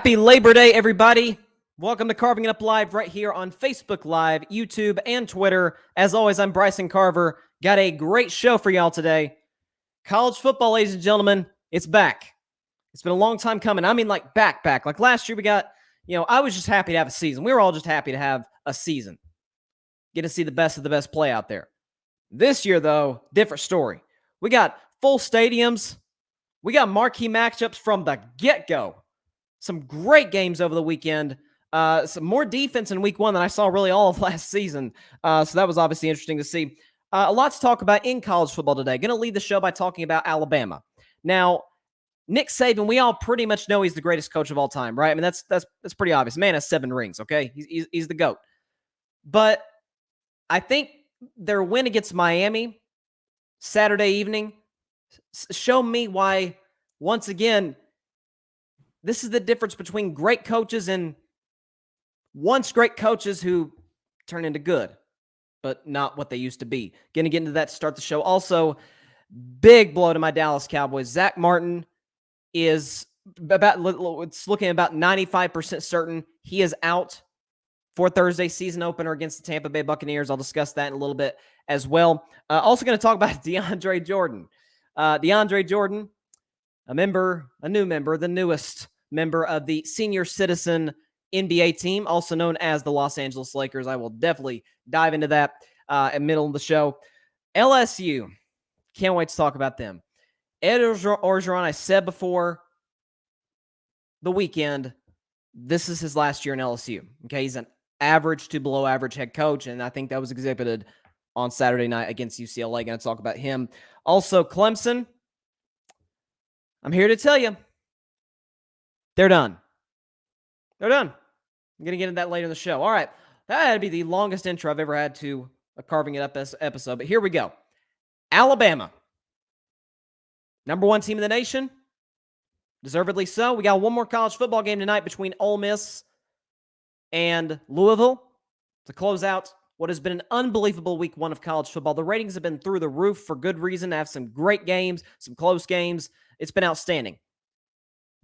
Happy Labor Day, everybody. Welcome to Carving It Up Live right here on Facebook Live, YouTube, and Twitter. As always, I'm Bryson Carver. Got a great show for y'all today. College football, ladies and gentlemen, it's back. It's been a long time coming. I mean, like back. Like last year we got, I was just happy to have a season. We were all just happy to have a season. Get to see the best of the best play out there. This year, though, different story. We got full stadiums. We got marquee matchups from the get-go. Some great games over the weekend. Some more defense in week one than I saw really all of last season. So that was obviously interesting to see. A lot to talk about in college football today. Going to lead the show by talking about Alabama. Now, Nick Saban, we all pretty much know he's the greatest coach of all time, right? I mean, that's pretty obvious. Man has 7 rings, okay? He's the GOAT. But I think their win against Miami Saturday evening showed me why, once again, this is the difference between great coaches and once great coaches who turn into good, but not what they used to be. Going to get into that to start the show. Also, big blow to my Dallas Cowboys. Zack Martin is it's looking about 95% certain he is out for Thursday's season opener against the Tampa Bay Buccaneers. I'll discuss that in a little bit as well. Also going to talk about DeAndre Jordan. DeAndre Jordan, a new member, the newest member of the senior citizen NBA team, also known as the Los Angeles Lakers. I will definitely dive into that in the middle of the show. LSU, can't wait to talk about them. Ed Orgeron, I said before the weekend, this is his last year in LSU. Okay, he's an average to below average head coach, and I think that was exhibited on Saturday night against UCLA. Going to talk about him. Also, Clemson, I'm here to tell you, they're done. They're done. I'm going to get into that later in the show. All right. That had to be the longest intro I've ever had to a Carving It Up episode, but here we go. Alabama, number 1 team in the nation. Deservedly so. We got one more college football game tonight between Ole Miss and Louisville to close out what has been an unbelievable week 1 of college football. The ratings have been through the roof for good reason. Have some great games, some close games. It's been outstanding.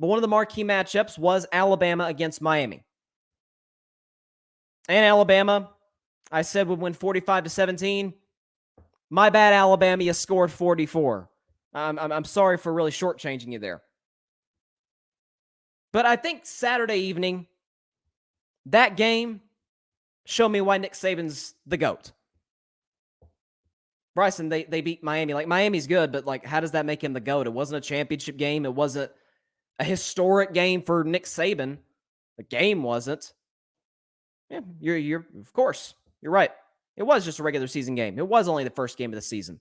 But one of the marquee matchups was Alabama against Miami. And Alabama, I said, would win 45-17. My bad, Alabama, you scored 44. I'm sorry for really shortchanging you there. But I think Saturday evening, that game showed me why Nick Saban's the GOAT. Bryson, they beat Miami. Like, Miami's good, but, like, how does that make him the GOAT? It wasn't a championship game. It wasn't a historic game for Nick Saban. The game wasn't. Yeah, you're of course, you're right. It was just a regular season game. It was only the first game of the season.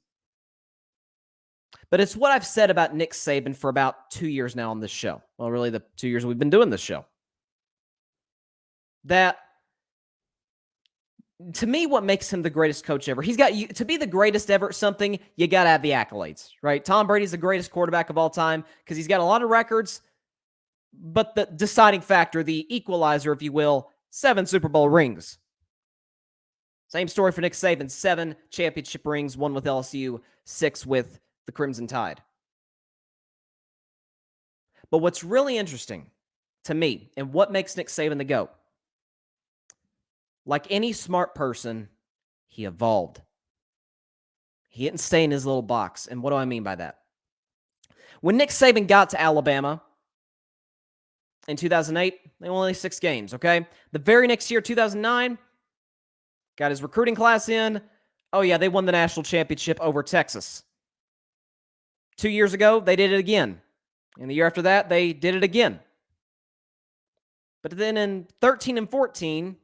But it's what I've said about Nick Saban for about 2 years now on this show. Well, really the 2 years we've been doing this show. That, to me, what makes him the greatest coach ever, he's got, to be the greatest ever at something, you got to have the accolades, right? Tom Brady's the greatest quarterback of all time because he's got a lot of records, but the deciding factor, the equalizer, if you will, 7 Super Bowl rings. Same story for Nick Saban, 7 championship rings, 1 with LSU, 6 with the Crimson Tide. But what's really interesting to me and what makes Nick Saban the GOAT, like any smart person, he evolved. He didn't stay in his little box. And what do I mean by that? When Nick Saban got to Alabama in 2008, they won only 6 games, okay? The very next year, 2009, got his recruiting class in. Oh, yeah, they won the national championship over Texas. 2 years ago, they did it again. And the year after that, they did it again. But then in 13 and 14,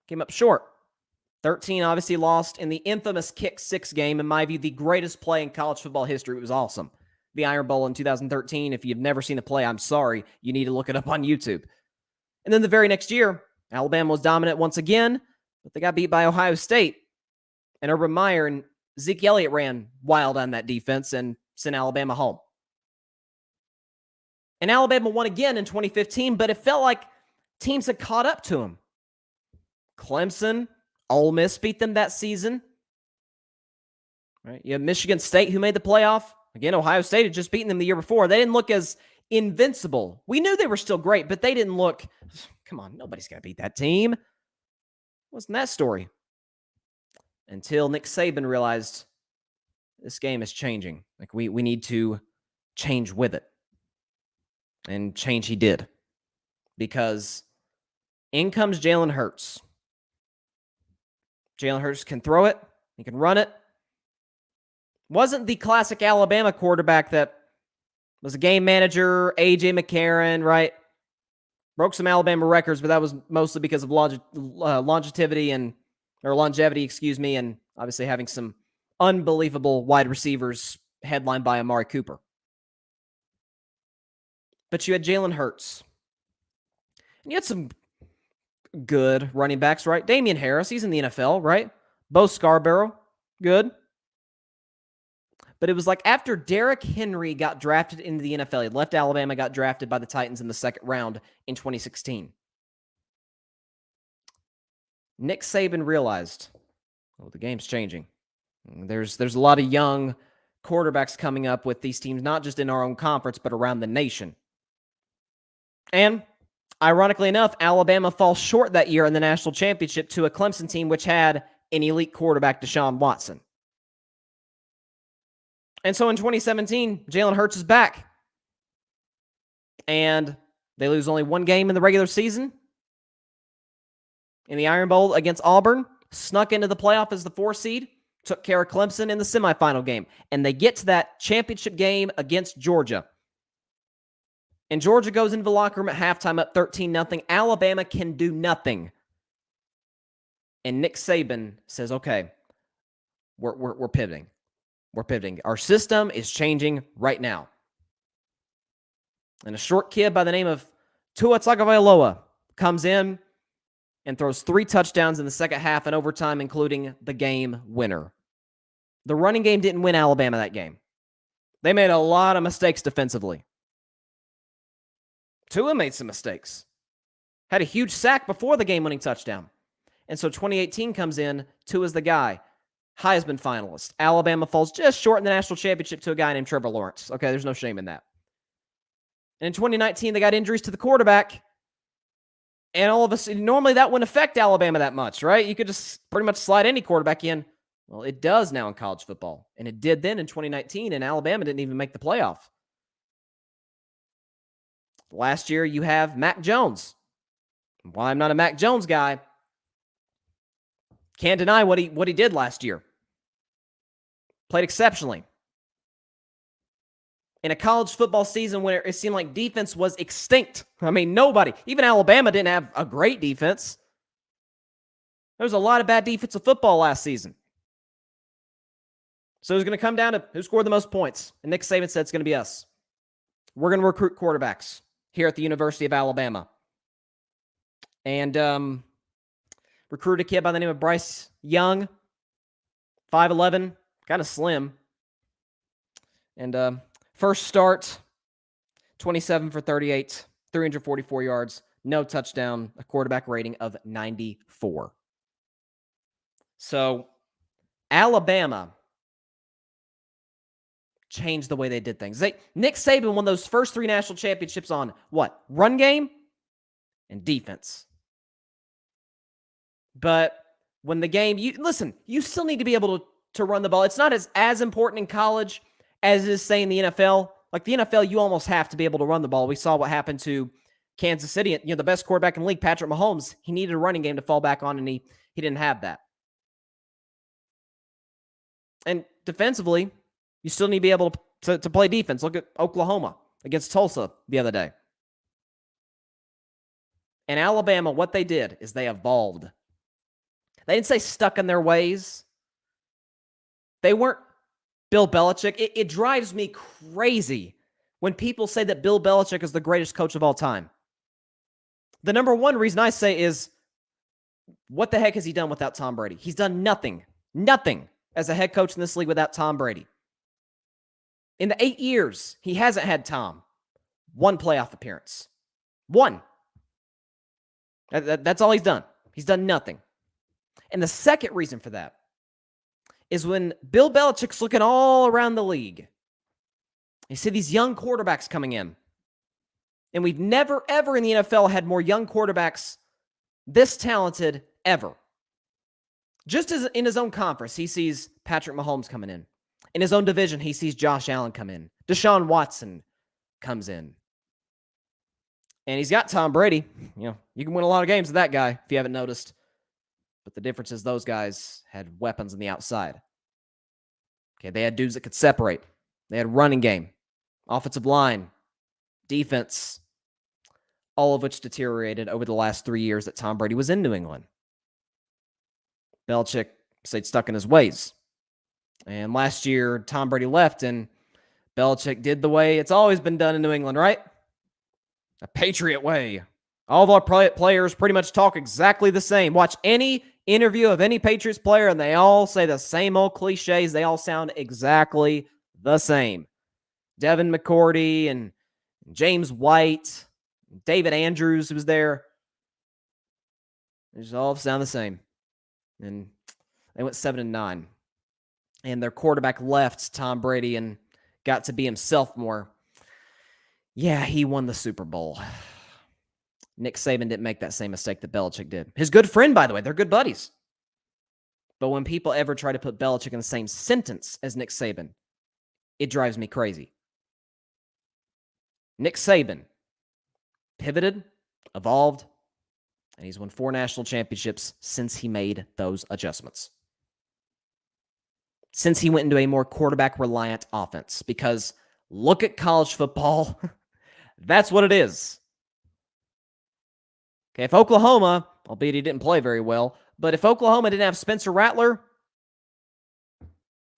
came up short. 13 obviously lost in the infamous kick 6 game. In my view, the greatest play in college football history. It was awesome. The Iron Bowl in 2013. If you've never seen the play, I'm sorry. You need to look it up on YouTube. And then the very next year, Alabama was dominant once again, but they got beat by Ohio State. And Urban Meyer and Zeke Elliott ran wild on that defense and sent Alabama home. And Alabama won again in 2015, but it felt like teams had caught up to them. Clemson, Ole Miss beat them that season. Right? You have Michigan State who made the playoff. Again, Ohio State had just beaten them the year before. They didn't look as invincible. We knew they were still great, but they didn't look, come on, nobody's going to beat that team. Wasn't that story? Until Nick Saban realized this game is changing. Like we need to change with it. And change he did. Because in comes Jalen Hurts. Jalen Hurts can throw it. He can run it. Wasn't the classic Alabama quarterback that was a game manager, A.J. McCarron, right? Broke some Alabama records, but that was mostly because of longevity, and obviously having some unbelievable wide receivers headlined by Amari Cooper. But you had Jalen Hurts. And you had some good running backs, right? Damian Harris, he's in the NFL, right? Bo Scarborough, good. But it was like after Derrick Henry got drafted into the NFL, he left Alabama, got drafted by the Titans in the second round in 2016. Nick Saban realized, the game's changing. There's a lot of young quarterbacks coming up with these teams, not just in our own conference, but around the nation. And ironically enough, Alabama falls short that year in the national championship to a Clemson team which had an elite quarterback, Deshaun Watson. And so in 2017, Jalen Hurts is back. And they lose only one game in the regular season. In the Iron Bowl against Auburn, snuck into the playoff as the 4 seed, took care of Clemson in the semifinal game. And they get to that championship game against Georgia. And Georgia goes into the locker room at halftime up 13-0. Alabama can do nothing. And Nick Saban says, okay, we're pivoting. We're pivoting. Our system is changing right now. And a short kid by the name of Tua Tagovailoa comes in and throws 3 touchdowns in the second half and overtime, including the game winner. The running game didn't win Alabama that game. They made a lot of mistakes defensively. Tua made some mistakes. Had a huge sack before the game-winning touchdown. And so 2018 comes in, Tua's the guy. Heisman finalist. Alabama falls just short in the national championship to a guy named Trevor Lawrence. Okay, there's no shame in that. And in 2019, they got injuries to the quarterback. And all of a sudden, normally that wouldn't affect Alabama that much, right? You could just pretty much slide any quarterback in. Well, it does now in college football. And it did then in 2019, and Alabama didn't even make the playoff. Last year, you have Mac Jones. While I'm not a Mac Jones guy, can't deny what he did last year. Played exceptionally. In a college football season where it seemed like defense was extinct. I mean, nobody, even Alabama didn't have a great defense. There was a lot of bad defensive football last season. So it's going to come down to who scored the most points. And Nick Saban said it's going to be us. We're going to recruit quarterbacks here at the University of Alabama. And recruited a kid by the name of Bryce Young, 5'11", kind of slim. And first start, 27 for 38, 344 yards, no touchdown, a quarterback rating of 94. So Alabama changed the way they did things. Nick Saban won those first 3 national championships on what? Run game and defense. But when the game, you still need to be able to run the ball. It's not as important in college as it is, say, in the NFL. Like the NFL, you almost have to be able to run the ball. We saw what happened to Kansas City. The best quarterback in the league, Patrick Mahomes, he needed a running game to fall back on, and he didn't have that. And defensively, you still need to be able to play defense. Look at Oklahoma against Tulsa the other day. And Alabama, what they did is they evolved. They didn't say stuck in their ways. They weren't Bill Belichick. It drives me crazy when people say that Bill Belichick is the greatest coach of all time. The number one reason I say is, what the heck has he done without Tom Brady? He's done nothing as a head coach in this league without Tom Brady. In the 8 years, he hasn't had Tom. 1 playoff appearance. 1. That's all he's done. He's done nothing. And the second reason for that is when Bill Belichick's looking all around the league, you see these young quarterbacks coming in. And we've never, ever in the NFL had more young quarterbacks this talented ever. Just as in his own conference, he sees Patrick Mahomes coming in. In his own division, he sees Josh Allen come in. Deshaun Watson comes in. And he's got Tom Brady. You can win a lot of games with that guy, if you haven't noticed. But the difference is those guys had weapons on the outside. Okay, they had dudes that could separate. They had running game, offensive line, defense, all of which deteriorated over the last 3 years that Tom Brady was in New England. Belichick stayed stuck in his ways. And last year, Tom Brady left, and Belichick did the way it's always been done in New England, right? A Patriot way. All of our players pretty much talk exactly the same. Watch any interview of any Patriots player, and they all say the same old cliches. They all sound exactly the same. Devin McCourty and James White, David Andrews, who was there. They just all sound the same. And they went 7-9. And their quarterback left, Tom Brady, and got to be himself more. Yeah, he won the Super Bowl. Nick Saban didn't make that same mistake that Belichick did. His good friend, by the way. They're good buddies. But when people ever try to put Belichick in the same sentence as Nick Saban, it drives me crazy. Nick Saban pivoted, evolved, and he's won 4 national championships since he made those adjustments. Since he went into a more quarterback-reliant offense. Because look at college football. That's what it is. Okay, if Oklahoma, albeit he didn't play very well, but if Oklahoma didn't have Spencer Rattler,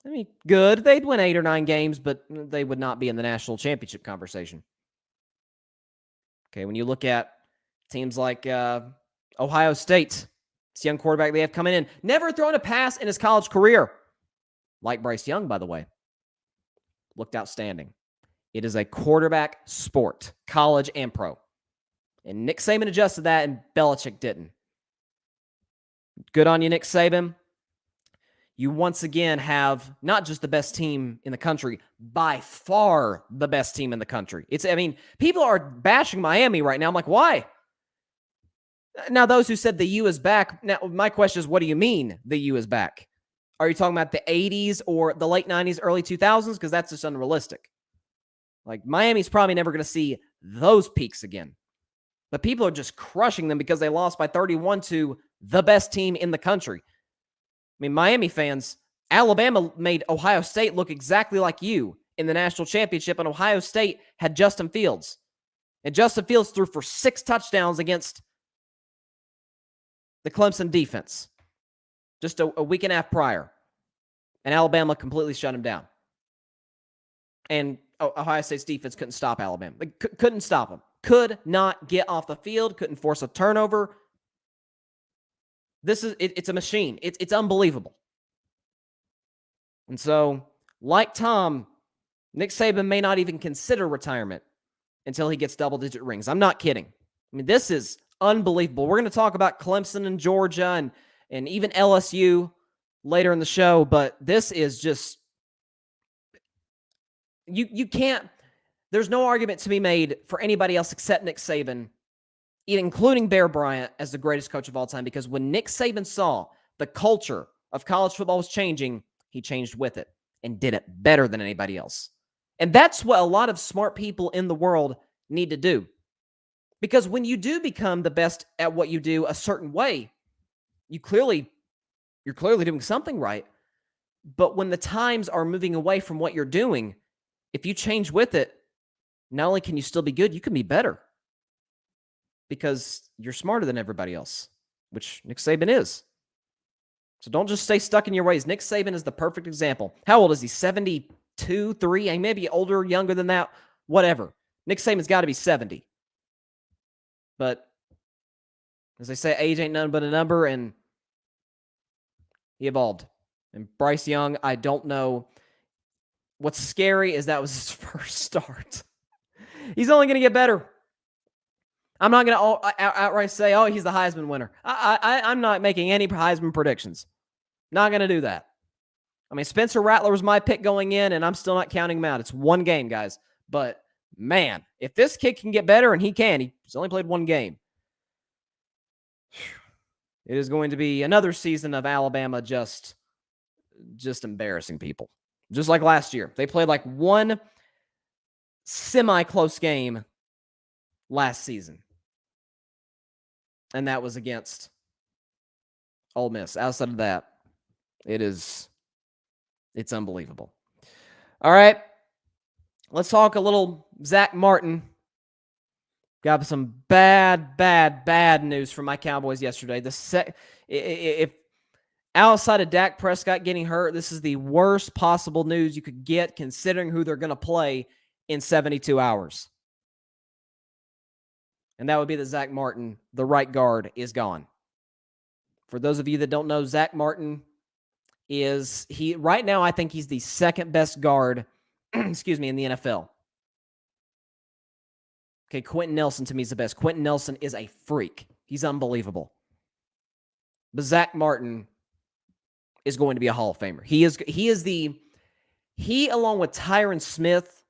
I mean, good. They'd win 8 or 9 games, but they would not be in the national championship conversation. Okay, when you look at teams like Ohio State, this young quarterback they have coming in, never thrown a pass in his college career. Like Bryce Young, by the way. Looked outstanding. It is a quarterback sport, college and pro. And Nick Saban adjusted that, and Belichick didn't. Good on you, Nick Saban. You once again have not just the best team in the country, by far the best team in the country. People are bashing Miami right now. I'm like, why? Now, those who said the U is back, now my question is, what do you mean the U is back? Are you talking about the 80s or the late 90s, early 2000s? Because that's just unrealistic. Like, Miami's probably never going to see those peaks again. But people are just crushing them because they lost by 31 to the best team in the country. I mean, Miami fans, Alabama made Ohio State look exactly like you in the national championship, and Ohio State had Justin Fields. And Justin Fields threw for 6 touchdowns against the Clemson defense just a week and a half prior. And Alabama completely shut him down. And Ohio State's defense couldn't stop Alabama. They couldn't stop them. Could not get off the field. Couldn't force a turnover. It's a machine. It's unbelievable. And so, like Tom, Nick Saban may not even consider retirement until he gets double-digit rings. I'm not kidding. I mean, this is unbelievable. We're going to talk about Clemson and Georgia and even LSU later in the show, but this is just, you can't, there's no argument to be made for anybody else except Nick Saban, including Bear Bryant, as the greatest coach of all time, because when Nick Saban saw the culture of college football was changing, he changed with it and did it better than anybody else. And that's what a lot of smart people in the world need to do. Because when you do become the best at what you do a certain way, you're clearly doing something right. But when the times are moving away from what you're doing, if you change with it, not only can you still be good, you can be better. Because you're smarter than everybody else, which Nick Saban is. So don't just stay stuck in your ways. Nick Saban is the perfect example. How old is he? 72, 3? And maybe older, younger than that, whatever. Nick Saban's got to be 70. But as they say, age ain't nothing but a number, and he evolved. And Bryce Young, I don't know. What's scary is that was his first start. He's only going to get better. I'm not going to outright say, oh, he's the Heisman winner. I'm not making any Heisman predictions. Not going to do that. I mean, Spencer Rattler was my pick going in, and I'm still not counting him out. It's one game, guys. But man, if this kid can get better, and he can, he's only played one game, it is going to be another season of Alabama just embarrassing people. Just like last year. They played like one semi-close game last season. And that was against Ole Miss. Outside of that, it's unbelievable. All right. Let's talk a little Zack Martin. Got some bad news from my Cowboys yesterday. If outside of Dak Prescott getting hurt, this is the worst possible news you could get considering who they're going to play in 72 hours. And that would be that Zack Martin, the right guard, is gone. For those of you that don't know, Zack Martin right now, I think he's the second best guard, in the NFL. Okay, Quentin Nelson to me is the best. Quentin Nelson is a freak. He's unbelievable. But Zack Martin is going to be a Hall of Famer. He along with Tyron Smith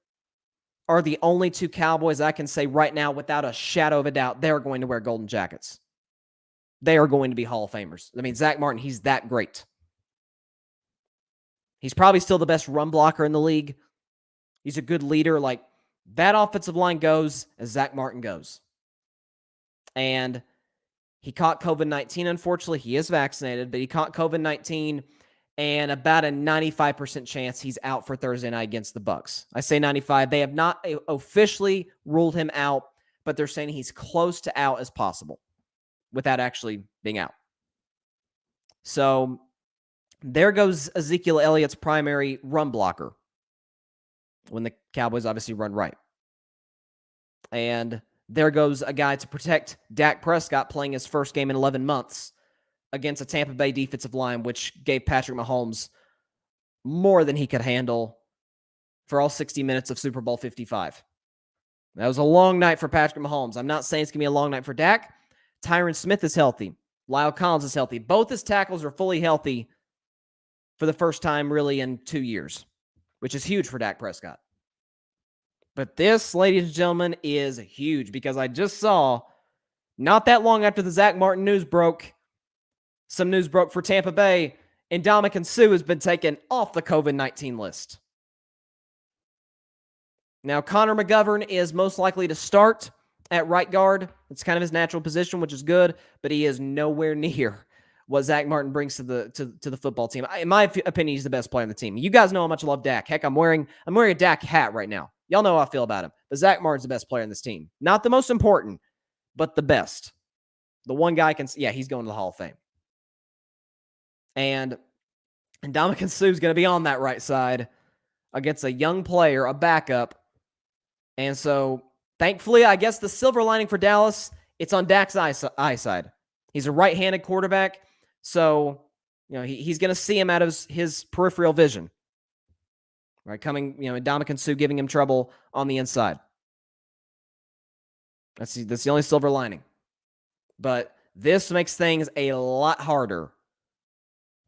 are the only two Cowboys I can say right now without a shadow of a doubt they're going to wear golden jackets. They are going to be Hall of Famers. I mean, Zack Martin, he's that great. He's probably still the best run blocker in the league. He's a good leader. Like, that offensive line goes as Zack Martin goes. And he caught COVID-19, unfortunately. He is vaccinated, but he caught COVID-19, and about a 95% chance he's out for Thursday night against the Bucs. I say 95. They have not officially ruled him out, but they're saying he's close to out as possible without actually being out. So there goes Ezekiel Elliott's primary run blocker when the Cowboys obviously run right. And there goes a guy to protect Dak Prescott playing his first game in 11 months against a Tampa Bay defensive line, which gave Patrick Mahomes more than he could handle for all 60 minutes of Super Bowl 55. That was a long night for Patrick Mahomes. I'm not saying it's going to be a long night for Dak. Tyron Smith is healthy. Lyle Collins is healthy. Both his tackles are fully healthy for the first time really in 2 years, which is huge for Dak Prescott. But this, ladies and gentlemen, is huge because I just saw, not that long after the Zack Martin news broke, some news broke for Tampa Bay, and Ndamukong Suh has been taken off the COVID-19 list. Now, Connor McGovern is most likely to start at right guard. It's kind of his natural position, which is good, but he is nowhere near what Zack Martin brings to the football team. In my opinion, he's the best player on the team. You guys know how much I love Dak. Heck, I'm wearing a Dak hat right now. Y'all know how I feel about him. But Zack Martin's the best player on this team. Not the most important, but the best. The one guy he's going to the Hall of Fame. And Ndamukong Suh is going to be on that right side against a young player, a backup. And so, thankfully, I guess the silver lining for Dallas, it's on Dak's eyeside. He's a right-handed quarterback, so he's going to see him out of his peripheral vision. Right, Ndamukong Suh giving him trouble on the inside. That's the only silver lining. But this makes things a lot harder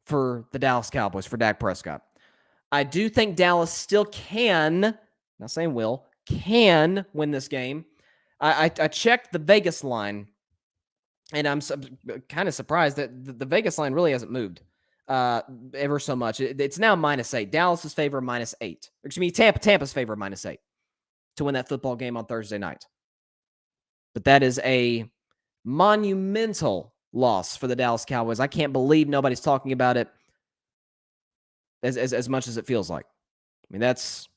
for the Dallas Cowboys, for Dak Prescott. I do think Dallas still can, not saying will, can win this game. I checked the Vegas line, and I'm kind of surprised that the Vegas line really hasn't moved ever so much. It's now -8. Dallas's favor -8. Excuse me, Tampa's favor -8 to win that football game on Thursday night. But that is a monumental loss for the Dallas Cowboys. I can't believe nobody's talking about it as much as it feels like. I mean, that's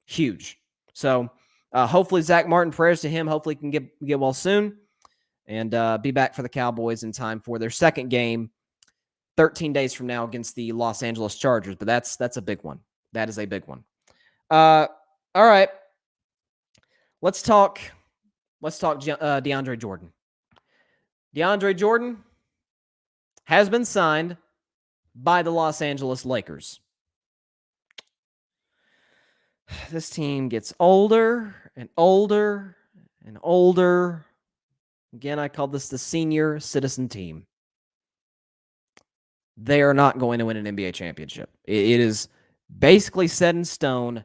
huge. So hopefully Zack Martin, prayers to him. Hopefully he can get well soon and be back for the Cowboys in time for their second game 13 days from now against the Los Angeles Chargers. But that's a big one. That is a big one. All right. Let's talk DeAndre Jordan. DeAndre Jordan has been signed by the Los Angeles Lakers. This team gets older and older and older. Again, I call this the senior citizen team. They are not going to win an NBA championship. It is basically set in stone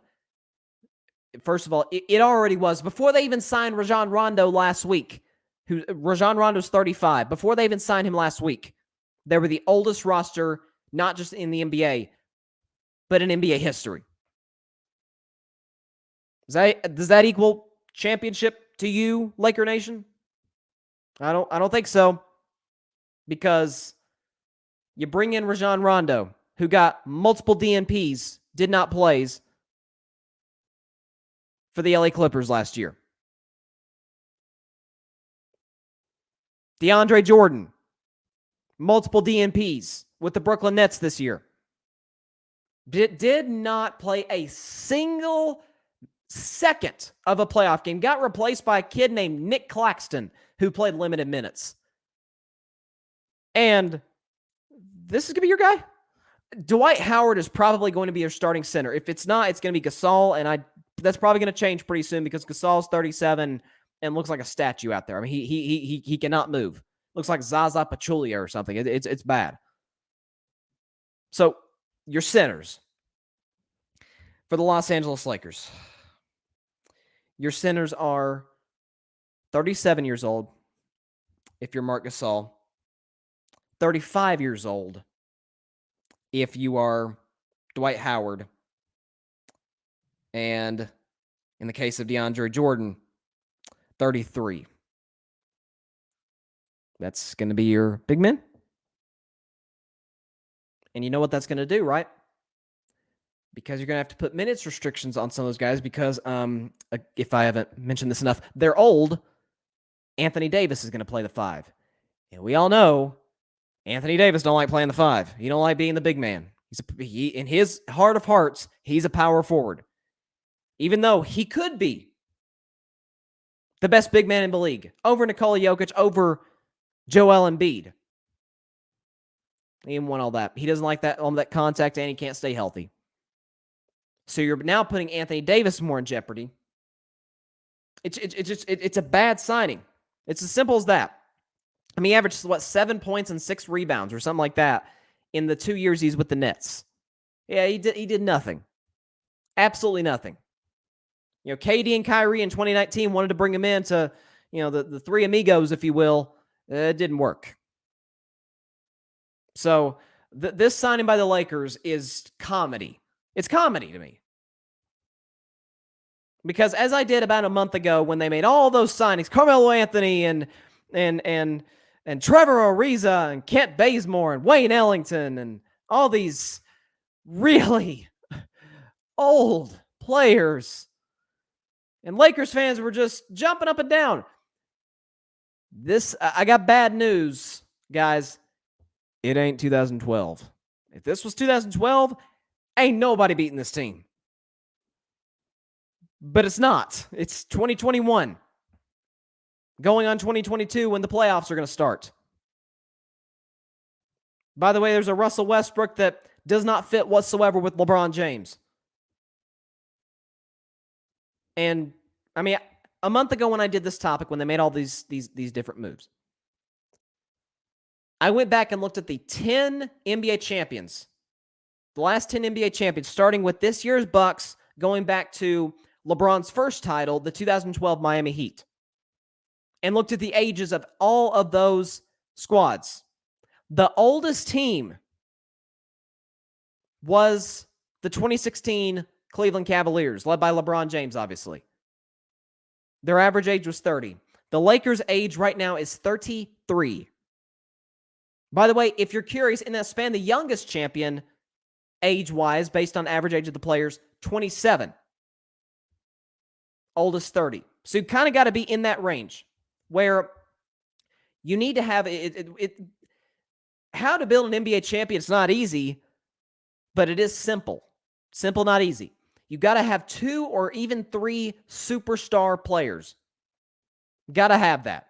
first of all, it already was. Before they even signed Rajon Rondo last week, Rajon Rondo's 35. Before they even signed him last week, they were the oldest roster, not just in the NBA, but in NBA history. Does that equal championship to you, Laker Nation? I don't think so. Because you bring in Rajon Rondo, who got multiple DNPs, did not plays for the LA Clippers last year. DeAndre Jordan, multiple DNPs with the Brooklyn Nets this year. Did not play a single second of a playoff game. Got replaced by a kid named Nick Claxton, who played limited minutes. And this is going to be your guy? Dwight Howard is probably going to be your starting center. If it's not, it's going to be Gasol, and that's probably going to change pretty soon because Gasol's 37 and looks like a statue out there. I mean, he cannot move. Looks like Zaza Pachulia or something. It's bad. So, your centers for the Los Angeles Lakers. Your centers are 37 years old if you're Marc Gasol, 35 years old if you are Dwight Howard, and in the case of DeAndre Jordan, 33. That's going to be your big men. And you know what that's going to do, right? Because you're going to have to put minutes restrictions on some of those guys because, if I haven't mentioned this enough, they're old. Anthony Davis is going to play the 5. And we all know Anthony Davis don't like playing the 5. He don't like being the big man. In his heart of hearts, he's a power forward. Even though he could be the best big man in the league. Over Nikola Jokic, over Joel Embiid. He didn't want all that. He doesn't like all that contact, and he can't stay healthy. So you're now putting Anthony Davis more in jeopardy. It's a bad signing. It's as simple as that. I mean, he averaged, 7 points and 6 rebounds or something like that in the 2 years he's with the Nets. Yeah, he did nothing. Absolutely nothing. You know, KD and Kyrie in 2019 wanted to bring him in to, the three amigos, if you will. It didn't work. So this signing by the Lakers is comedy. It's comedy to me. Because as I did about a month ago when they made all those signings, Carmelo Anthony and Trevor Ariza and Kent Bazemore and Wayne Ellington and all these really old players. And Lakers fans were just jumping up and down. I got bad news, guys. It ain't 2012. If this was 2012, ain't nobody beating this team. But it's not. It's 2021. Going on 2022 when the playoffs are going to start. By the way, there's a Russell Westbrook that does not fit whatsoever with LeBron James. And, I mean, a month ago when I did this topic, when they made all these different moves, I went back and looked at the 10 NBA champions. The last 10 NBA champions, starting with this year's Bucks, going back to LeBron's first title, the 2012 Miami Heat, and looked at the ages of all of those squads. The oldest team was the 2016 Cleveland Cavaliers, led by LeBron James, obviously. Their average age was 30. The Lakers' age right now is 33. By the way, if you're curious, in that span, the youngest champion, age-wise, based on average age of the players, 27. Oldest 30. So you kind of got to be in that range where you need to have how to build an NBA champion. It's not easy, but it is simple. Simple, not easy. You got to have 2 or even 3 superstar players. Got to have that.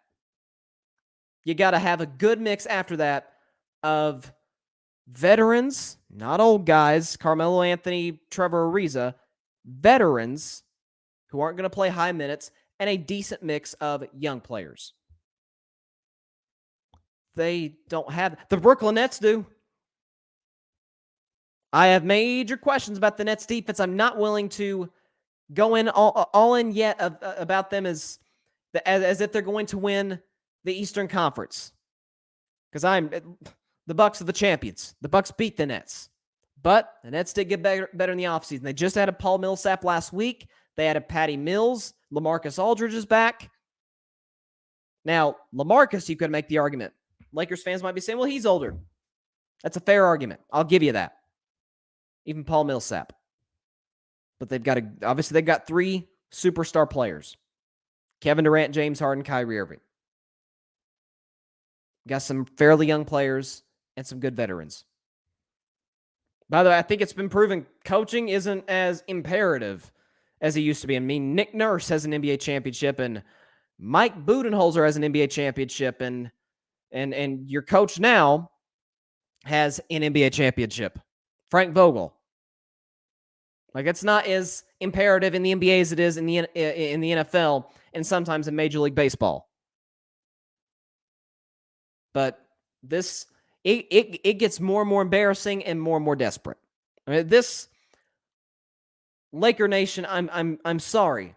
You got to have a good mix after that of veterans, not old guys, Carmelo Anthony, Trevor Ariza, veterans who aren't going to play high minutes, and a decent mix of young players. They don't have... The Brooklyn Nets do. I have major questions about the Nets defense. I'm not willing to going all in yet about them as if they're going to win the Eastern Conference. Because the Bucks are the champions. The Bucks beat the Nets. But the Nets did get better in the offseason. They just had a Paul Millsap last week. They had a Patty Mills. LaMarcus Aldridge is back. Now, LaMarcus, you could make the argument. Lakers fans might be saying, well, he's older. That's a fair argument. I'll give you that. Even Paul Millsap. But they've got 3 superstar players. Kevin Durant, James Harden, Kyrie Irving. Got some fairly young players and some good veterans. By the way, I think it's been proven coaching isn't as imperative as it used to be. I mean, Nick Nurse has an NBA championship, and Mike Budenholzer has an NBA championship, and your coach now has an NBA championship, Frank Vogel. Like, it's not as imperative in the NBA as it is in the NFL and sometimes in Major League Baseball. But it gets more and more embarrassing and more desperate. I mean, this Laker Nation, I'm sorry.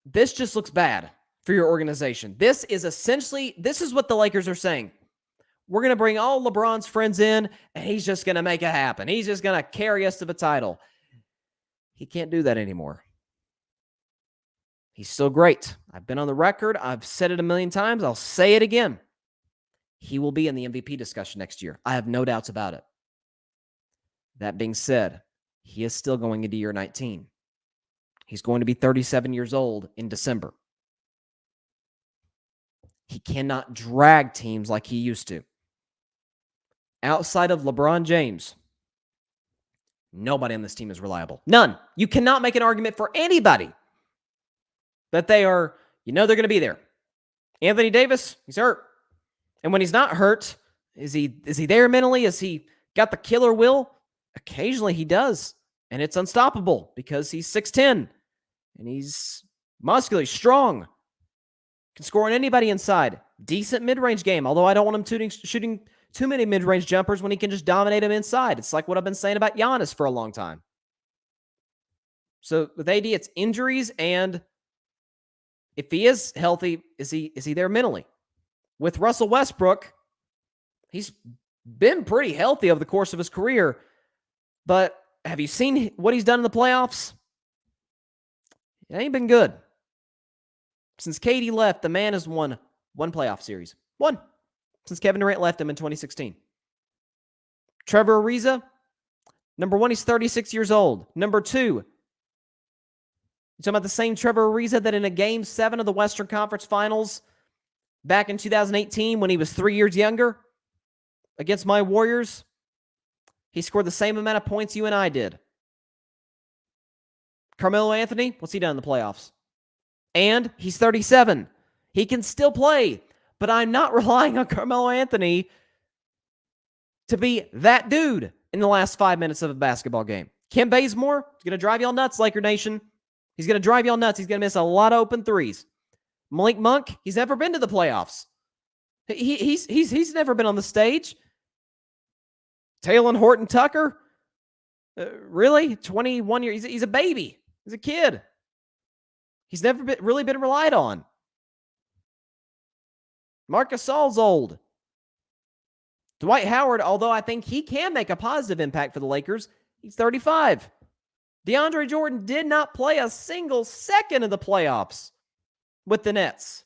This just looks bad for your organization. This is what the Lakers are saying. We're going to bring all LeBron's friends in, and he's just going to make it happen. He's just going to carry us to the title. He can't do that anymore. He's still great. I've been on the record. I've said it a million times. I'll say it again. He will be in the MVP discussion next year. I have no doubts about it. That being said, he is still going into year 19. He's going to be 37 years old in December. He cannot drag teams like he used to. Outside of LeBron James, nobody on this team is reliable. None. You cannot make an argument for anybody that they're going to be there. Anthony Davis, he's hurt. And when he's not hurt, is he there mentally? Has he got the killer will? Occasionally he does. And it's unstoppable because he's 6'10". And he's muscular, he's strong. Can score on anybody inside. Decent mid-range game, although I don't want him shooting too many mid-range jumpers when he can just dominate them inside. It's like what I've been saying about Giannis for a long time. So with AD, it's injuries, and if he is healthy, is he there mentally? With Russell Westbrook, he's been pretty healthy over the course of his career, but have you seen what he's done in the playoffs? It ain't been good. Since KD left, the man has won 1 playoff series. 1. Since Kevin Durant left him in 2016. Trevor Ariza, number 1, he's 36 years old. Number 2, you're talking about the same Trevor Ariza that in a Game 7 of the Western Conference Finals back in 2018 when he was 3 years younger against my Warriors, he scored the same amount of points you and I did. Carmelo Anthony, what's he done in the playoffs? And he's 37. He can still play, but I'm not relying on Carmelo Anthony to be that dude in the last 5 minutes of a basketball game. Kim Bazemore is going to drive y'all nuts, Laker Nation. He's going to drive y'all nuts. He's going to miss a lot of open threes. Malik Monk, he's never been to the playoffs. He's never been on the stage. Taylor Horton Tucker, really? 21 years. He's a baby. He's a kid. He's never really been relied on. Marc Gasol's old. Dwight Howard, although I think he can make a positive impact for the Lakers, he's 35. DeAndre Jordan did not play a single second of the playoffs with the Nets.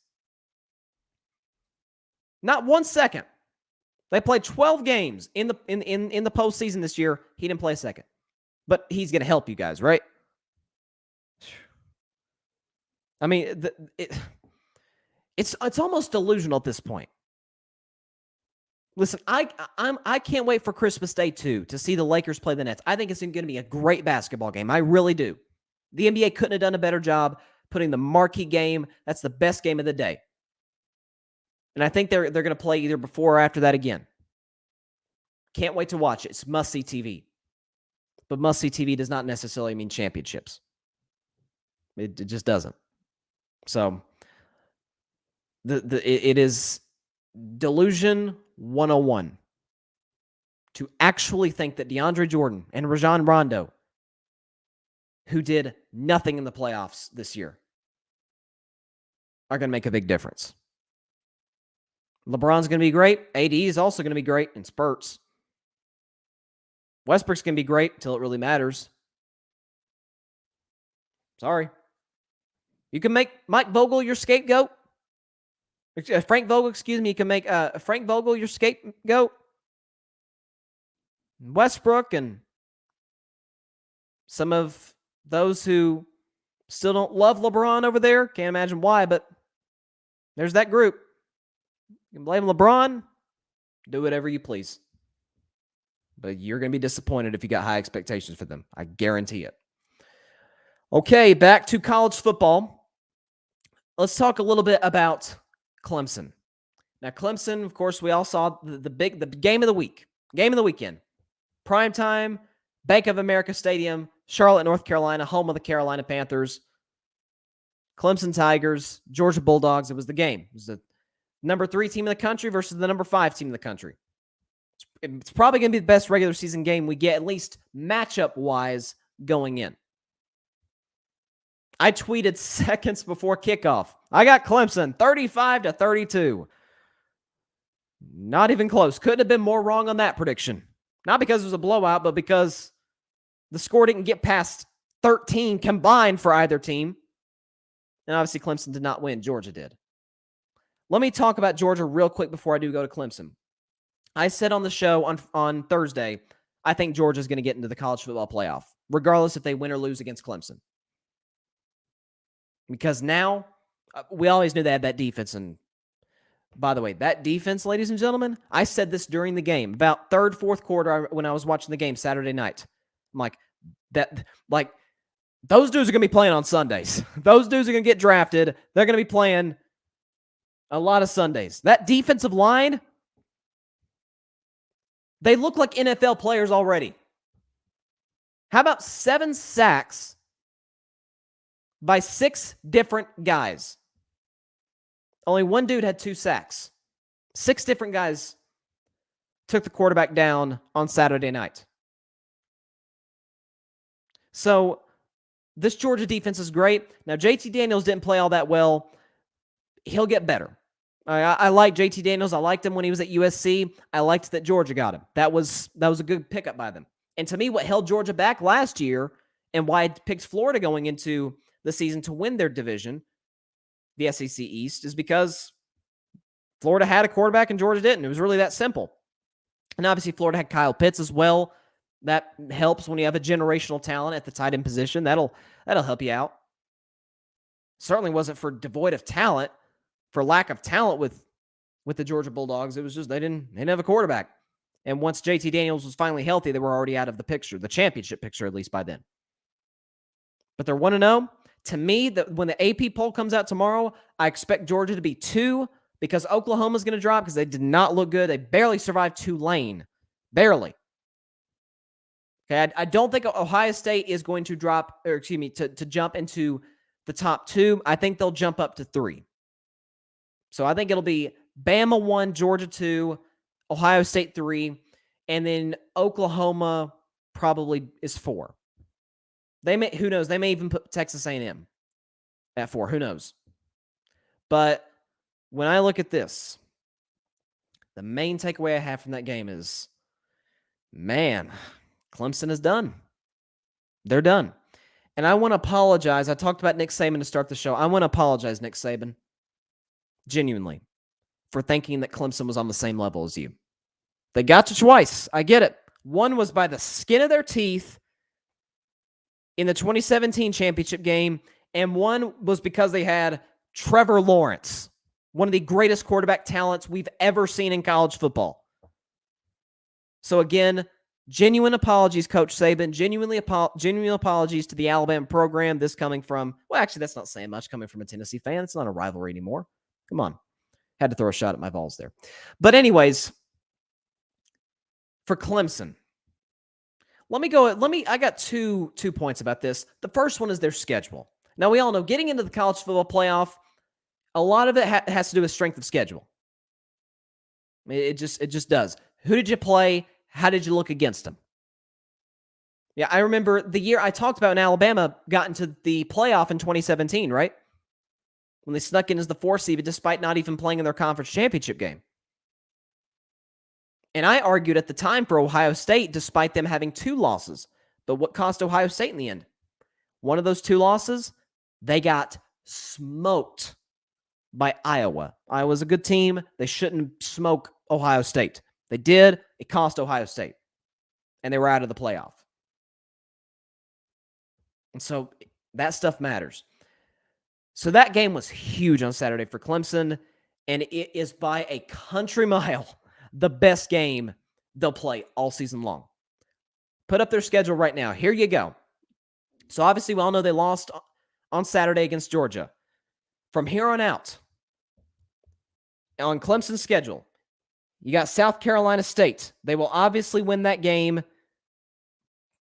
Not 1 second. They played 12 games in the postseason this year. He didn't play a second. But he's going to help you guys, right? I mean, it's almost delusional at this point. Listen, I can't wait for Christmas Day 2 to see the Lakers play the Nets. I think it's going to be a great basketball game. I really do. The NBA couldn't have done a better job putting the marquee game. That's the best game of the day. And I think they're going to play either before or after that again. Can't wait to watch it. It's must-see TV. But must-see TV does not necessarily mean championships. It just doesn't. So it is delusion 101 to actually think that DeAndre Jordan and Rajon Rondo, who did nothing in the playoffs this year are going to make a big difference. LeBron's going to be great. AD is also going to be great in spurts. Westbrook's going to be great until it really matters. Sorry. You can make Mike Vogel your scapegoat. Frank Vogel, excuse me. You can make Frank Vogel your scapegoat. Westbrook and some of those who still don't love LeBron over there. Can't imagine why, but there's that group. You can blame LeBron. Do whatever you please. But you're going to be disappointed if you got high expectations for them. I guarantee it. Okay, back to college football. Let's talk a little bit about Clemson. Now, Clemson, of course, we all saw the game of the week. Game of the weekend. Primetime, Bank of America Stadium, Charlotte, North Carolina, home of the Carolina Panthers. Clemson Tigers, Georgia Bulldogs. It was the game. It was the number 3 team in the country versus the number 5 team in the country. It's probably going to be the best regular season game we get, at least matchup-wise, going in. I tweeted seconds before kickoff. I got Clemson 35-32. Not even close. Couldn't have been more wrong on that prediction. Not because it was a blowout, but because the score didn't get past 13 combined for either team. And obviously Clemson did not win. Georgia did. Let me talk about Georgia real quick before I do go to Clemson. I said on the show on Thursday, I think Georgia's going to get into the college football playoff, regardless if they win or lose against Clemson. Because now, we always knew they had that defense. And by the way, that defense, ladies and gentlemen, I said this during the game, about third, fourth quarter when I was watching the game Saturday night. I'm like, those dudes are going to be playing on Sundays. Those dudes are going to get drafted. They're going to be playing a lot of Sundays. That defensive line, they look like NFL players already. How about 7 sacks by 6 different guys? Only one dude had 2 sacks. 6 different guys took the quarterback down on Saturday night. So this Georgia defense is great. Now, JT Daniels didn't play all that well. He'll get better. I like JT Daniels. I liked him when he was at USC. I liked that Georgia got him. That was a good pickup by them. And to me, what held Georgia back last year and why I picked Florida going into the season to win their division, the SEC East, is because Florida had a quarterback and Georgia didn't. It was really that simple. And obviously Florida had Kyle Pitts as well. That helps when you have a generational talent at the tight end position. That'll help you out. Certainly wasn't for devoid of talent, for lack of talent with the Georgia Bulldogs. It was just they didn't have a quarterback. And once JT Daniels was finally healthy, they were already out of the picture, the championship picture, at least by then. But they're 1-0. To me, when the AP poll comes out tomorrow, I expect Georgia to be 2 because Oklahoma's going to drop because they did not look good. They barely survived Tulane. Barely. Okay, I don't think Ohio State is going to drop, or excuse me, to jump into the top 2. I think they'll jump up to 3. So I think it'll be Bama 1, Georgia 2, Ohio State 3, and then Oklahoma probably is 4. Who knows? They may even put Texas A&M at 4. Who knows? But when I look at this, the main takeaway I have from that game is, man, Clemson is done. They're done. And I want to apologize. I talked about Nick Saban to start the show. I want to apologize, Nick Saban, genuinely, for thinking that Clemson was on the same level as you. They got you twice. I get it. One was by the skin of their teeth in the 2017 championship game, and one was because they had Trevor Lawrence, one of the greatest quarterback talents we've ever seen in college football. So again, genuine apologies, Coach Saban. Genuine apologies to the Alabama program. This coming from, well, actually, that's not saying much coming from a Tennessee fan. It's not a rivalry anymore. Come on. Had to throw a shot at my Vols there. But anyways, for Clemson, I got two points about this. The first one is their schedule. Now, we all know getting into the college football playoff, a lot of it has to do with strength of schedule. It just does. Who did you play? How did you look against them? Yeah, I remember the year I talked about when Alabama got into the playoff in 2017, right? When they snuck in as the 4 seed, despite not even playing in their conference championship game. And I argued at the time for Ohio State, despite them having 2 losses. But what cost Ohio State in the end? One of those 2 losses, they got smoked by Iowa. Iowa's a good team. They shouldn't smoke Ohio State. They did. It cost Ohio State. And they were out of the playoff. And so that stuff matters. So that game was huge on Saturday for Clemson, and it is by a country mile the best game they'll play all season long. Put up their schedule right now. Here you go. So obviously we all know they lost on Saturday against Georgia. From here on out, on Clemson's schedule, you got South Carolina State. They will obviously win that game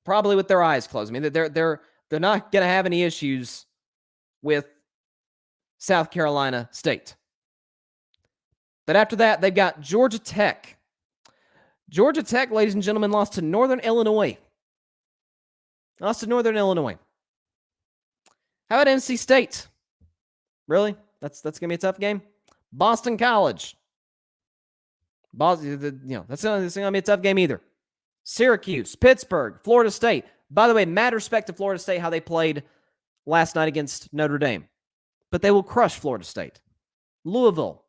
probably with their eyes closed. I mean, they're not going to have any issues with South Carolina State. But after that, they've got Georgia Tech. Georgia Tech, ladies and gentlemen, lost to Northern Illinois. Lost to Northern Illinois. How about NC State? Really? That's going to be a tough game? Boston College. That's not going to be a tough game either. Syracuse, Pittsburgh, Florida State. By the way, mad respect to Florida State, how they played last night against Notre Dame. But they will crush Florida State. Louisville,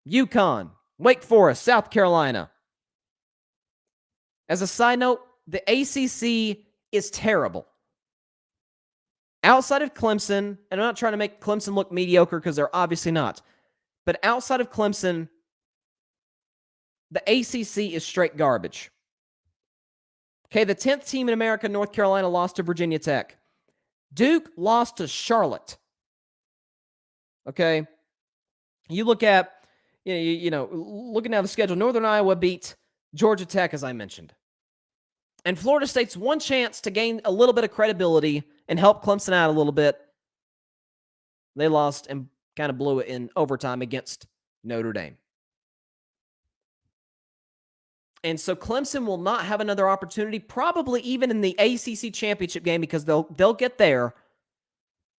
UConn, Wake Forest, South Carolina. As a side note, the ACC is terrible. Outside of Clemson, and I'm not trying to make Clemson look mediocre because they're obviously not, but outside of Clemson, the ACC is straight garbage. Okay, the 10th team in America, North Carolina, lost to Virginia Tech. Duke lost to Charlotte. Okay, you look at, looking down the schedule, Northern Iowa beat Georgia Tech, as I mentioned. And Florida State's one chance to gain a little bit of credibility and help Clemson out a little bit. They lost and kind of blew it in overtime against Notre Dame. And so Clemson will not have another opportunity, probably even in the ACC championship game, because they'll get there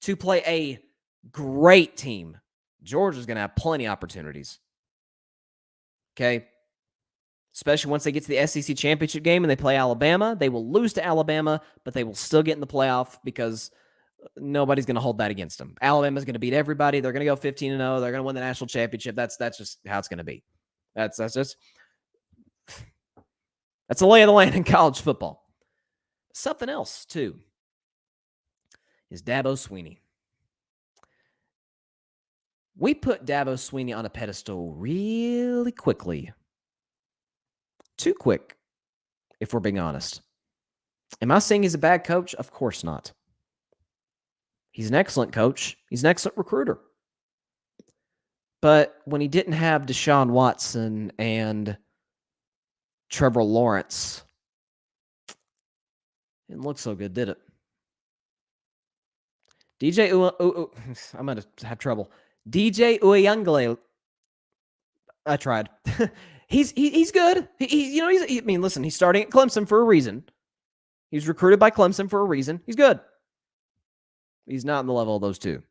to play a great team. Georgia's going to have plenty of opportunities. Okay? Especially once they get to the SEC championship game and they play Alabama. They will lose to Alabama, but they will still get in the playoff because nobody's going to hold that against them. Alabama's going to beat everybody. They're going to go 15-0. They're going to win the national championship. That's just how it's going to be. That's the lay of the land in college football. Something else, too, is Dabo Swinney. We put Dabo Swinney on a pedestal really quickly. Too quick, if we're being honest. Am I saying he's a bad coach? Of course not. He's an excellent coach. He's an excellent recruiter. But when he didn't have Deshaun Watson and Trevor Lawrence, it didn't look so good, did it? I'm going to have trouble. DJ Uyunglele. I tried. He's good. Listen, he's starting at Clemson for a reason. He's recruited by Clemson for a reason. He's good. He's not on the level of those two.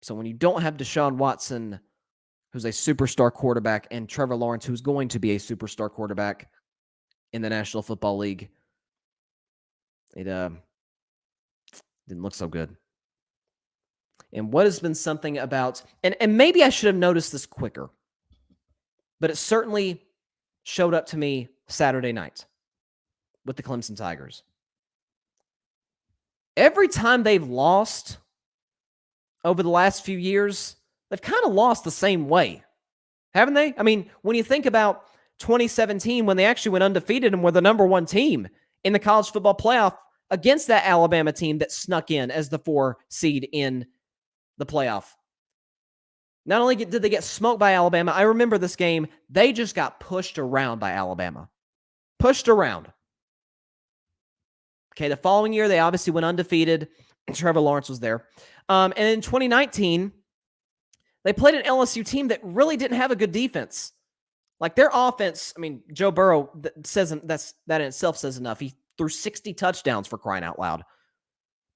So when you don't have Deshaun Watson, who's a superstar quarterback, and Trevor Lawrence, who's going to be a superstar quarterback in the National Football League, it didn't look so good. And what has been something about, and maybe I should have noticed this quicker, but it certainly showed up to me Saturday night with the Clemson Tigers. Every time they've lost over the last few years, they've kind of lost the same way, haven't they? I mean, when you think about 2017, when they actually went undefeated and were the number 1 team in the college football playoff against that Alabama team that snuck in as the 4 seed in the playoff. Not only did they get smoked by Alabama, I remember this game, they just got pushed around by Alabama. Pushed around. Okay, the following year, they obviously went undefeated. Trevor Lawrence was there. And in 2019, they played an LSU team that really didn't have a good defense. Like their offense, I mean, Joe Burrow that in itself says enough. He threw 60 touchdowns for crying out loud.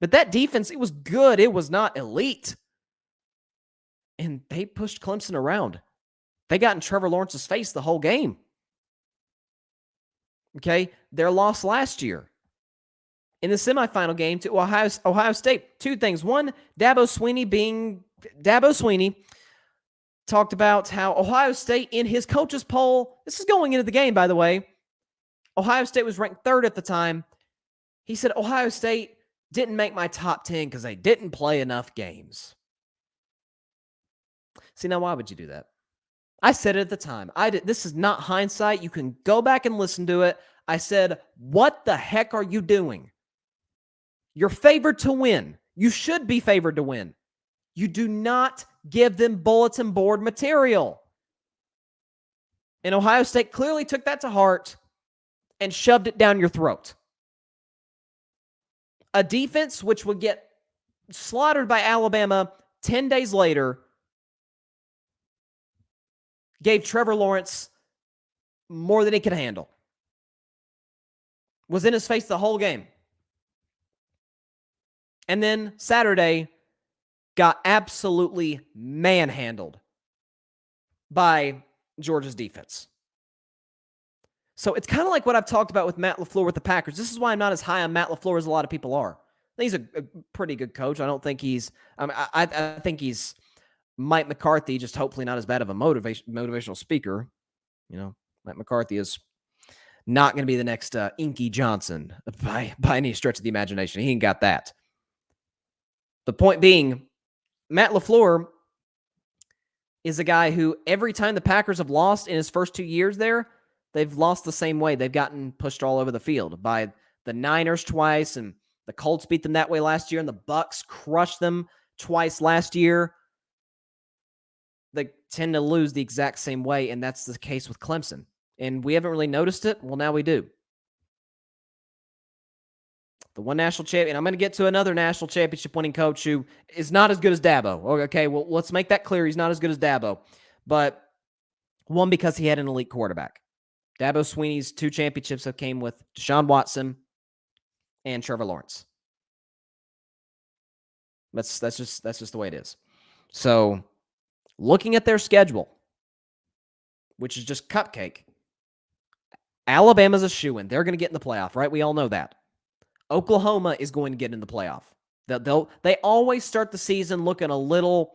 But that defense, it was good. It was not elite. And they pushed Clemson around. They got in Trevor Lawrence's face the whole game. Okay, their loss last year in the semifinal game to Ohio State. Two things. One, Dabo Swinney talked about how Ohio State in his coaches poll, this is going into the game, by the way, Ohio State was ranked 3rd at the time. He said Ohio State didn't make my top 10 because they didn't play enough games. See, now why would you do that? I said it at the time. This is not hindsight. You can go back and listen to it. I said, what the heck are you doing? You're favored to win. You should be favored to win. You do not give them bulletin board material. And Ohio State clearly took that to heart and shoved it down your throat. A defense which would get slaughtered by Alabama 10 days later gave Trevor Lawrence more than he could handle. Was in his face the whole game. And then Saturday got absolutely manhandled by Georgia's defense. So it's kind of like what I've talked about with Matt LaFleur with the Packers. This is why I'm not as high on Matt LaFleur as a lot of people are. I think he's a pretty good coach. I don't think he's I think he's Mike McCarthy, just hopefully not as bad of a motivational speaker. You know, Mike McCarthy is not going to be the next Inky Johnson by any stretch of the imagination. He ain't got that. The point being, Matt LaFleur is a guy who every time the Packers have lost in his first 2 years there, they've lost the same way. They've gotten pushed all over the field by the Niners twice, and the Colts beat them that way last year, and the Bucks crushed them twice last year. They tend to lose the exact same way, and that's the case with Clemson. And we haven't really noticed it. Well, now we do. The one national champion. I'm going to get to another national championship winning coach who is not as good as Dabo. Okay, well, let's make that clear. He's not as good as Dabo. But one, because he had an elite quarterback. Dabo Swinney's 2 championships have came with Deshaun Watson and Trevor Lawrence. That's just the way it is. So, looking at their schedule, which is just cupcake, Alabama's a shoo-in. They're going to get in the playoff, right? We all know that. Oklahoma is going to get in the playoff. They always start the season looking a little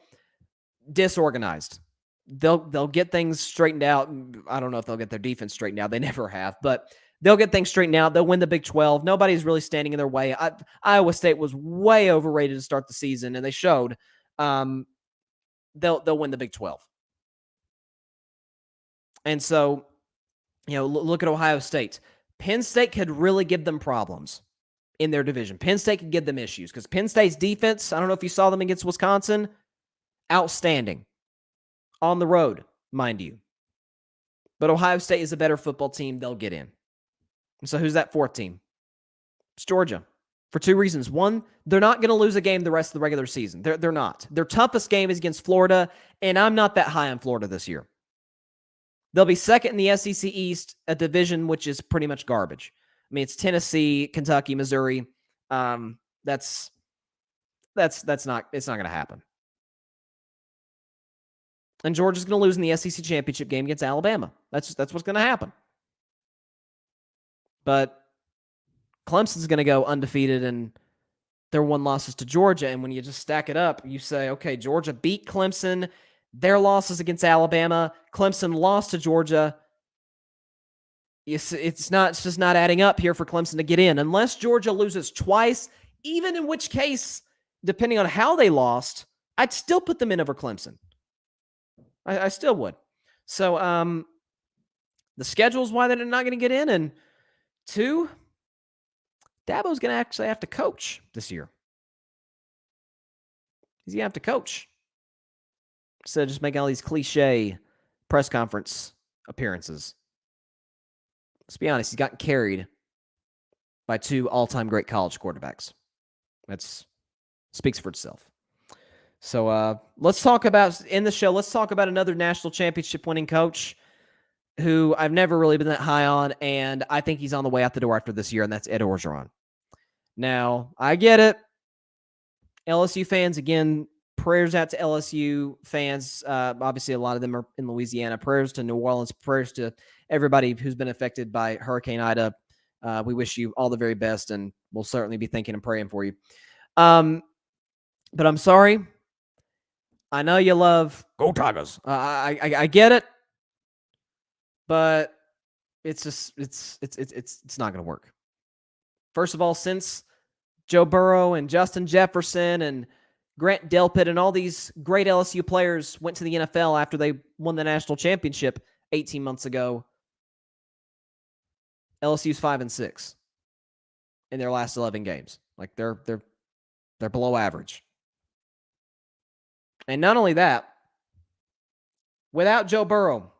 disorganized. They'll get things straightened out. I don't know if they'll get their defense straightened out. They never have, but they'll get things straightened out. They'll win the Big 12. Nobody's really standing in their way. Iowa State was way overrated to start the season, and they showed they'll win the Big 12. And so, you know, look at Ohio State. Penn State could really give them problems in their division. Penn State could give them issues because Penn State's defense, I don't know if you saw them against Wisconsin, outstanding. On the road, mind you. But Ohio State is a better football team. They'll get in. So who's that 4th team? It's Georgia. For 2 reasons. One, they're not going to lose a game the rest of the regular season. They're not. Their toughest game is against Florida, and I'm not that high on Florida this year. They'll be 2nd in the SEC East, a division which is pretty much garbage. I mean, it's Tennessee, Kentucky, Missouri. That's not going to happen. And Georgia's going to lose in the SEC championship game against Alabama. That's what's going to happen. But Clemson's going to go undefeated, and their 1 losses to Georgia. And when you just stack it up, you say, okay, Georgia beat Clemson. Their losses against Alabama. Clemson lost to Georgia. It's just not adding up here for Clemson to get in. Unless Georgia loses twice, even in which case, depending on how they lost, I'd still put them in over Clemson. I still would. So the schedule is why they're not going to get in. And 2, Dabo's going to actually have to coach this year. He's going to have to coach. Instead of just making all these cliche press conference appearances. Let's be honest, he's gotten carried by 2 all-time great college quarterbacks. That speaks for itself. So let's talk about, in the show, let's talk about another national championship winning coach. who I've never really been that high on, and I think he's on the way out the door after this year, and that's Ed Orgeron. Now, I get it. LSU fans, again, prayers out to LSU fans. Obviously, a lot of them are in Louisiana. Prayers to New Orleans. Prayers to everybody who's been affected by Hurricane Ida. We wish you all the very best, and we'll certainly be thinking and praying for you. But I'm sorry. I know you love Go Tigers. I get it, but it's just it's not going to work. First of all, since Joe Burrow and Justin Jefferson and Grant Delpit and all these great LSU players went to the NFL after they won the national championship 18 months ago, LSU's 5-6 in their last 11 games. Like they're below average. And not only that, without Joe Burrow,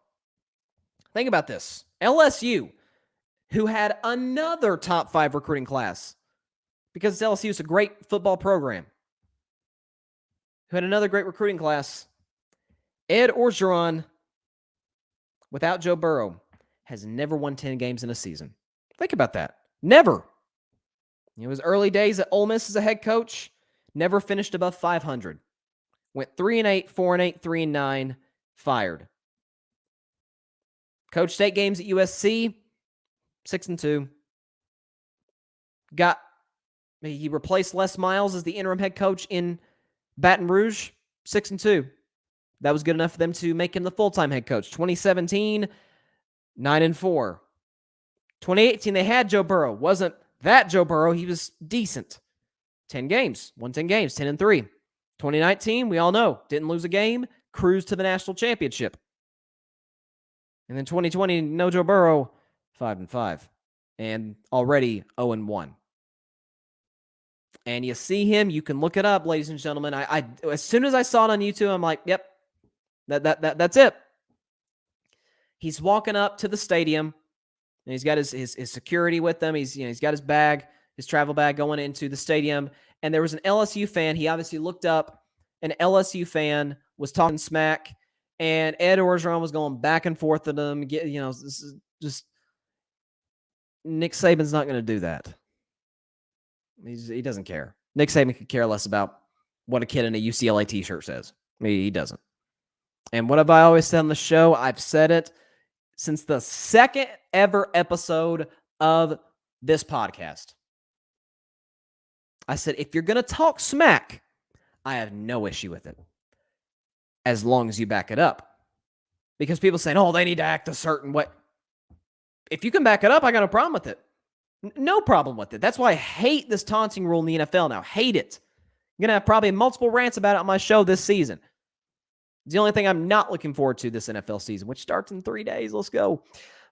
think about this. LSU, who had another top 5 recruiting class, because LSU is a great football program, who had another great recruiting class, Ed Orgeron, without Joe Burrow, has never won 10 games in a season. Think about that. Never. It was early days at Ole Miss as a head coach. Never finished above 500. Went 3-8, 4-8, 3-9, fired. Coached 8 games at USC, 6-2. He replaced Les Miles as the interim head coach in Baton Rouge, 6-2. That was good enough for them to make him the full-time head coach. 2017, 9-4. 2018, they had Joe Burrow. Wasn't that Joe Burrow. He was decent. 10 games. Won 10 games, 10-3. 2019, we all know, didn't lose a game, cruised to the national championship. And then 2020, no Joe Burrow, 5-5. And already 0-1. And you see him, you can look it up, ladies and gentlemen. I as soon as I saw it on YouTube, I'm like, yep, that's it. He's walking up to the stadium, and he's got his security with him. He's got his bag, his travel bag, going into the stadium. And there was an LSU fan. He obviously looked up. An LSU fan was talking smack, and Ed Orgeron was going back and forth with him. This is just Nick Saban's not going to do that. He doesn't care. Nick Saban could care less about what a kid in a UCLA t-shirt says. He doesn't. And what have I always said on the show? I've said it since the second ever episode of this podcast. I said, if you're going to talk smack, I have no issue with it, as long as you back it up. Because people saying, oh, they need to act a certain way. If you can back it up, I got no problem with it. No problem with it. That's why I hate this taunting rule in the NFL now. Hate it. I'm going to have probably multiple rants about it on my show this season. It's the only thing I'm not looking forward to this NFL season, which starts in 3 days. Let's go.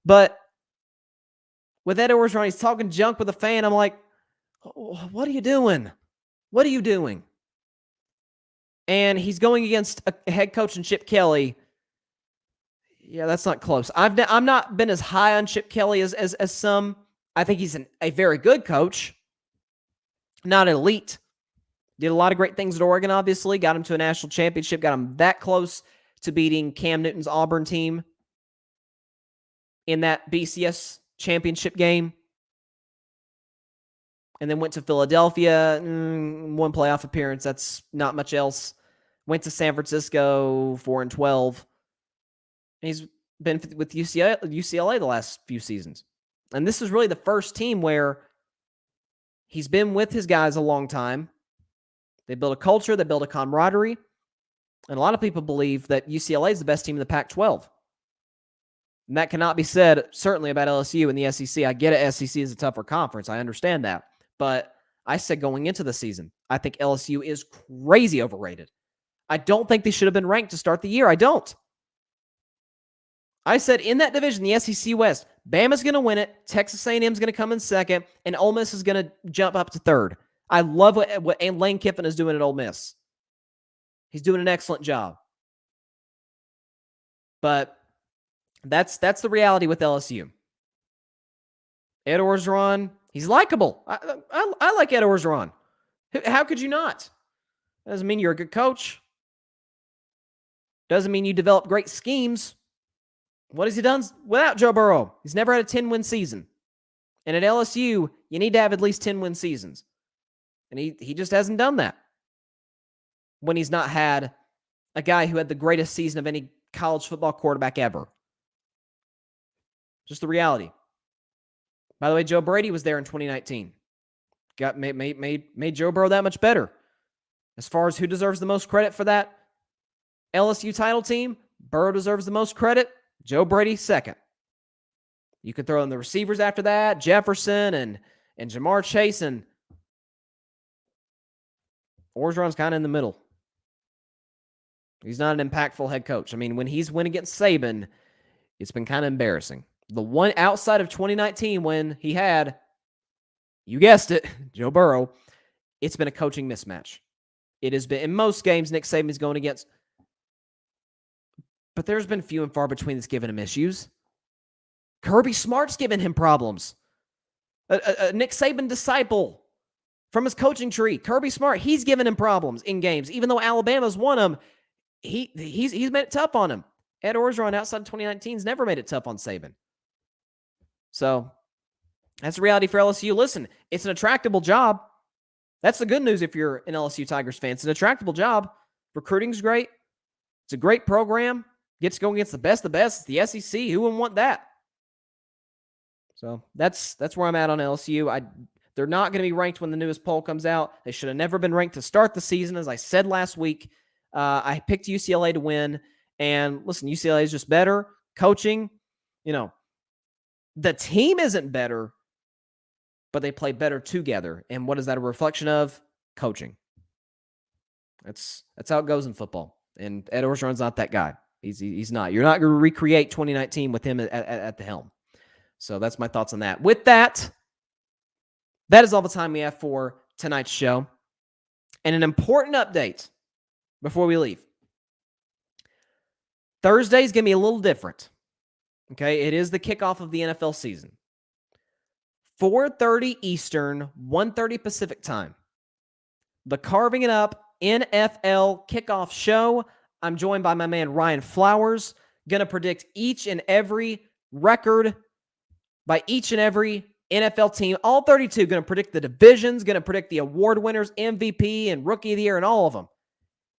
But with Ed Orgeron, he's talking junk with a fan. I'm like, oh, what are you doing? What are you doing? And he's going against a head coach in Chip Kelly. Yeah, that's not close. I'm not been as high on Chip Kelly as some. I think he's a very good coach, not elite. Did a lot of great things at Oregon, obviously. Got him to a national championship. Got him that close to beating Cam Newton's Auburn team in that BCS championship game. And then went to Philadelphia, one playoff appearance. That's not much else. Went to San Francisco, 4-12. He's been with UCLA the last few seasons. And this is really the first team where he's been with his guys a long time. They build a culture, they build a camaraderie. And a lot of people believe that UCLA is the best team in the Pac-12. And that cannot be said, certainly, about LSU and the SEC. I get it, SEC is a tougher conference. I understand that. But I said going into the season, I think LSU is crazy overrated. I don't think they should have been ranked to start the year. I don't. I said in that division, the SEC West, Bama's going to win it, Texas A&M's going to come in second, and Ole Miss is going to jump up to third. I love what Lane Kiffin is doing at Ole Miss. He's doing an excellent job. But that's the reality with LSU. Ed Orgeron, he's likable. I like Ed Orgeron. How could you not? Doesn't mean you're a good coach. Doesn't mean you develop great schemes. What has he done without Joe Burrow? He's never had a 10-win season. And at LSU, you need to have at least 10-win seasons. And he just hasn't done that when he's not had a guy who had the greatest season of any college football quarterback ever. Just the reality. By the way, Joe Brady was there in 2019. Made Joe Burrow that much better. As far as who deserves the most credit for that LSU title team, Burrow deserves the most credit. Joe Brady second. You could throw in the receivers after that, Jefferson and Jamar Chase, and Orgeron's kind of in the middle. He's not an impactful head coach. I mean, when he's win against Saban, it's been kind of embarrassing. The one outside of 2019 when he had, you guessed it, Joe Burrow, it's been a coaching mismatch. It has been, in most games, Nick Saban's going against, but there's been few and far between that's given him issues. Kirby Smart's given him problems. A Nick Saban disciple from his coaching tree, Kirby Smart, he's given him problems in games. Even though Alabama's won them, he's made it tough on him. Ed Orgeron outside 2019's never made it tough on Saban. So that's the reality for LSU. Listen, it's an attractable job. That's the good news if you're an LSU Tigers fan. It's an attractable job. Recruiting's great. It's a great program. Gets going against the best of the best. It's the SEC. Who wouldn't want that? So that's where I'm at on LSU. They're not going to be ranked when the newest poll comes out. They should have never been ranked to start the season. As I said last week, I picked UCLA to win. And listen, UCLA is just better. Coaching, the team isn't better, but they play better together. And what is that a reflection of? Coaching. That's how it goes in football. And Ed Orgeron's not that guy. He's not. You're not going to recreate 2019 with him at the helm. So that's my thoughts on that. With that is all the time we have for tonight's show. And an important update before we leave. Thursday's going to be a little different. Okay, it is the kickoff of the NFL season. 4:30 Eastern, 1:30 Pacific time. The Carving It Up NFL kickoff show. I'm joined by my man Ryan Flowers. Going to predict each and every record by each and every NFL team. All 32. Going to predict the divisions. Going to predict the award winners, MVP and Rookie of the Year, and all of them.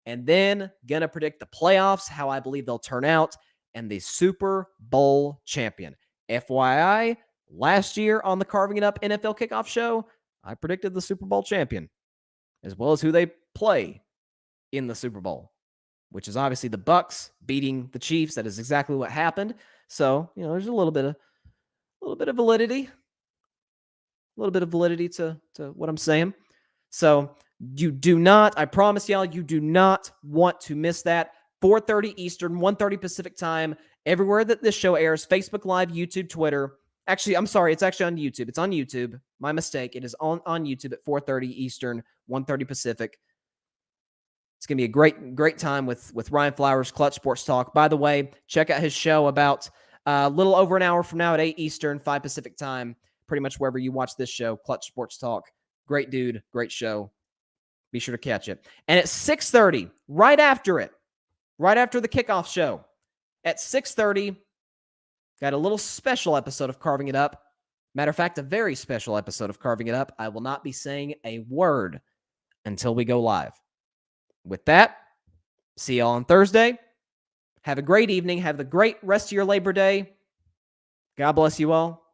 And then going to predict the playoffs, how I believe they'll turn out, and the Super Bowl champion. FYI, last year on the Carving It Up NFL kickoff show, I predicted the Super Bowl champion, as well as who they play in the Super Bowl, which is obviously the Bucs beating the Chiefs. That is exactly what happened. So, there's a little bit of validity. A little bit of validity to what I'm saying. So you do not, I promise y'all, you do not want to miss that. 4:30 Eastern, 1:30 Pacific time, everywhere that this show airs, Facebook Live, YouTube, Twitter. Actually, I'm sorry, it's actually on YouTube. It's on YouTube. My mistake. It is on YouTube at 4:30 Eastern, 1:30 Pacific. It's going to be a great time with Ryan Flowers, Clutch Sports Talk. By the way, check out his show about a little over an hour from now at 8 Eastern, 5 Pacific time, pretty much wherever you watch this show, Clutch Sports Talk. Great dude, great show. Be sure to catch it. And at 6:30, right after the kickoff show, at 6:30, got a little special episode of Carving It Up. Matter of fact, a very special episode of Carving It Up. I will not be saying a word until we go live. With that, see y'all on Thursday. Have a great evening. Have the great rest of your Labor Day. God bless you all.